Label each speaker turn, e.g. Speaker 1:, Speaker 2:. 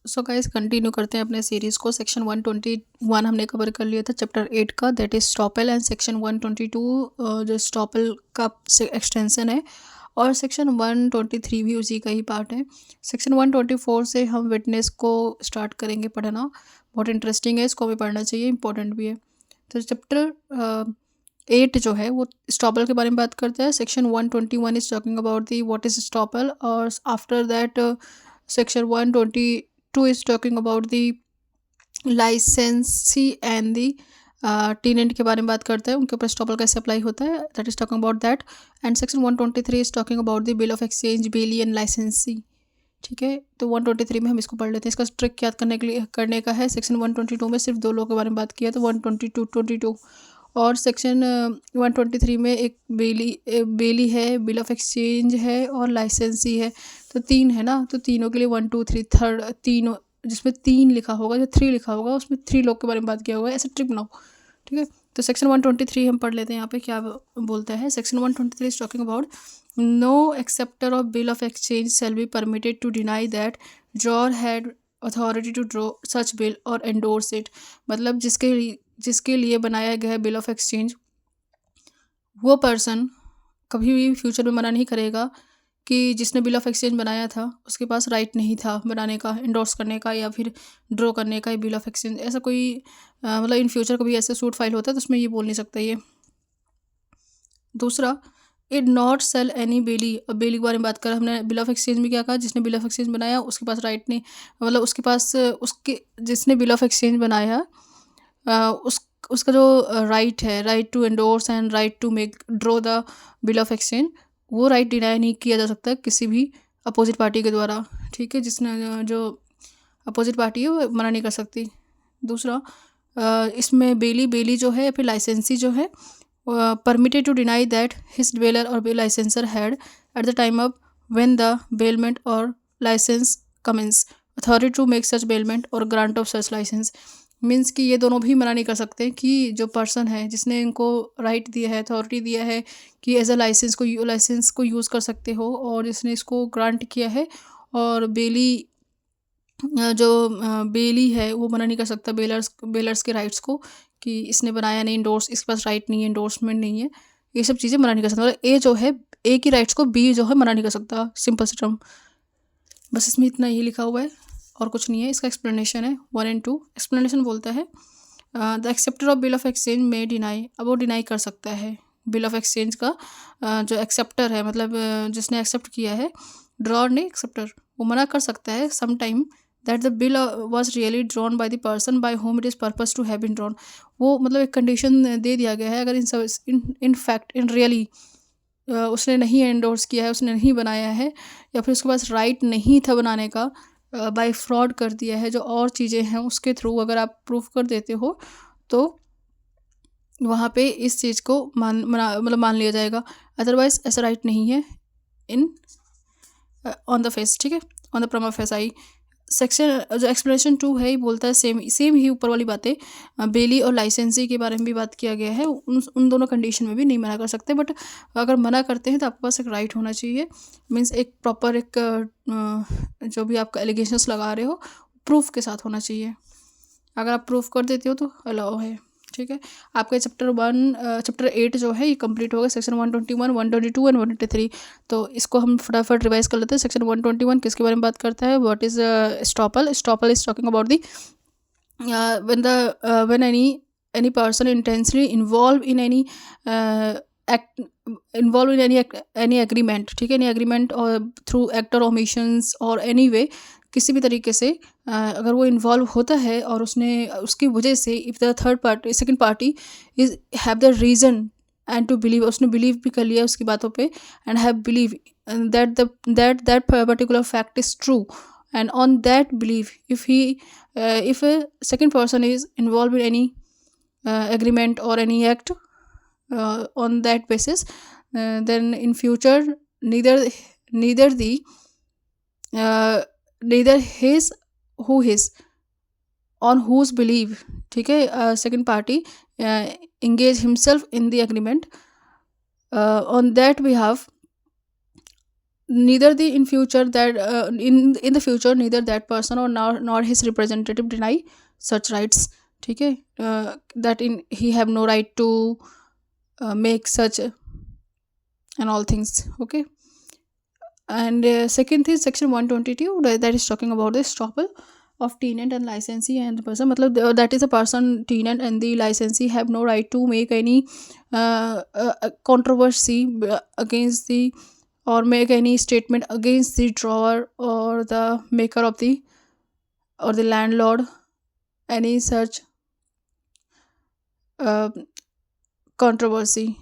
Speaker 1: So guys continue करते हैं अपने सीरीज़ को। सेक्शन 121 हमने कवर कर लिया था चैप्टर 8 का, that is estoppel, and section 122 जो स्टॉपल का एक्सटेंशन है, और सेक्शन 123 भी उसी का ही पार्ट है। सेक्शन 124 से हम विटनेस को स्टार्ट करेंगे पढ़ना। बहुत इंटरेस्टिंग है, इसको भी पढ़ना चाहिए, इंपॉर्टेंट भी है। तो चैप्टर 8 जो है वो स्टॉपल के बारे में बात करता है। Section 121 is talking about the what is estoppel, और आफ्टर दैट section 122 is talking about the licensee and the tenant के बारे में बात करता है, उनके ऊपर स्टॉपल कैसे अप्लाई होता है, that is talking about that. And section 123 is talking about the bill of exchange, bailee and licensee. ठीक है, तो 123 में हम इसको पढ़ लेते हैं। इसका ट्रिक याद करने का है। सेक्शन 122 में सिर्फ दो लोगों के बारे में बात किया, तो 122 और सेक्शन 123 में एक बेली है, बिल ऑफ एक्सचेंज है और लाइसेंसी है। तो 3 है ना, तो तीनों के लिए 1 2 3 थर्ड तीनों जिसमें 3 लिखा होगा, जो 3 लिखा होगा उसमें 3 लोग के बारे में बात किया होगा, ऐसे ट्रिक बनाओ। ठीक है, तो सेक्शन 123 हम पढ़ लेते हैं। यहाँ पे क्या बोलता है, section 123 is talking about no acceptor of bill of exchange shall be permitted to deny that drawer had authority to draw such bill और एंडोर्स इट। मतलब जिसके लिए बनाया गया है बिल ऑफ एक्सचेंज, वो पर्सन कभी भी फ्यूचर में मना नहीं करेगा कि जिसने बिल ऑफ एक्सचेंज बनाया था उसके पास राइट नहीं था बनाने का, एंडोर्स करने का या फिर ड्रॉ करने का बिल ऑफ एक्सचेंज। ऐसा कोई मतलब इन फ्यूचर कभी ऐसे सूट फाइल होता है तो उसमें ये बोल नहीं सकता ये। दूसरा, इट नॉट सेल एनी बेली। अब बेली के बारे में बात कर, हमने बिल ऑफ एक्सचेंज में क्या कहा, जिसने बिल ऑफ एक्सचेंज बनाया उसके पास राइट नहीं, मतलब उसके पास उसके जिसने बिल ऑफ एक्सचेंज बनाया उसका जो राइट है, right to endorse and right to make draw the bill of exchange, वो राइट डिनाई नहीं किया जा सकता किसी भी अपोजिट पार्टी के द्वारा। ठीक है, जिसने जो अपोजिट पार्टी है वो मना नहीं कर सकती। दूसरा, इसमें बेली जो है या फिर लाइसेंसी जो है, permitted to deny that his dweller or bail licenser had at the time of when the bailment or license commence authority to make such bailment or grant of such license। Means कि ये दोनों भी मना नहीं कर सकते कि जो पर्सन है जिसने इनको राइट दिया है, अथॉरिटी दिया है कि एज अ लाइसेंस को यूज़ कर सकते हो, और जिसने इसको ग्रांट किया है, और बेली है वो मना नहीं कर सकता बेलर्स के राइट्स को कि इसने बनाया नहीं, इंडोर्स इसके पास राइट नहीं है, इंडोर्समेंट नहीं है, ये सब चीज़ें मना नहीं कर सकता। मतलब ए जो है, ए की राइट्स को बी जो है मना नहीं कर सकता। सिंपल सी टर्म, बस इसमें इतना ही लिखा हुआ है और कुछ नहीं है। इसका एक्सप्लेनेशन है 1 and 2। एक्सप्लेनेशन बोलता है the acceptor of bill of exchange में डिनाई। अब वो डिनाई कर सकता है बिल ऑफ एक्सचेंज का, जो एक्सेप्टर है मतलब जिसने एक्सेप्ट किया है, ड्रॉर नहीं एक्सेप्टर, वो मना कर सकता है some time that the bill was really drawn by the person by whom it is purpose to have been drawn. वो मतलब एक कंडीशन दे दिया गया है, अगर इन फैक्ट इन रियली उसने नहीं एंडोर्स किया है, उसने नहीं बनाया है, या फिर उसके पास राइट नहीं था बनाने का, बाय फ्रॉड कर दिया है, जो और चीज़ें हैं उसके थ्रू अगर आप प्रूफ कर देते हो तो वहाँ पे इस चीज़ को मान लिया जाएगा। अदरवाइज ऐसा राइट नहीं है इन ऑन द फेस। ठीक है, ऑन द प्रमा फेस आई। सेक्शन जो एक्सप्लेनेशन 2 है ये बोलता है सेम ही ऊपर वाली बातें बेली और लाइसेंसी के बारे में भी बात किया गया है। उन दोनों कंडीशन में भी नहीं मना कर सकते, बट अगर मना करते हैं तो आपके पास एक राइट होना चाहिए। मीन्स एक प्रॉपर एक जो भी आपका एलिगेशंस लगा रहे हो प्रूफ के साथ होना चाहिए। अगर आप प्रूफ कर देते हो तो अलाउ है। ठीक है, आपका चैप्टर 8 जो है ये कंप्लीट हो गया। Section 121, 122 and 123। तो इसको हम फटाफट रिवाइज कर लेते हैं। सेक्शन 121 किसके बारे में बात करता है, what is estoppel. Estoppel is talking about the when any person intensely involved in any any agreement। ठीक है, any agreement or through act or omissions or any way, किसी भी तरीके से अगर वो इन्वॉल्व होता है और उसकी वजह से if the third party second party is have the reason and to believe, उसने बिलीव भी कर लिया उसकी बातों पे, and have believe that particular fact is true, and on that belief if a second person is involved in any agreement or any act on that basis, then in future neither his who his on whose belief, ठीक है, second party engage himself in the agreement on that behalf, neither the in future that in the future neither that person or nor his representative deny such rights. ठीक है, that in he have no right to make such and all things. Okay. And second thing, section 122, that is talking about the estoppel of tenant and licensee and the person, matlab that is a person, tenant and the licensee have no right to make any controversy against the, or make any statement against the drawer or the maker of the, or the landlord, any such uh, controversy.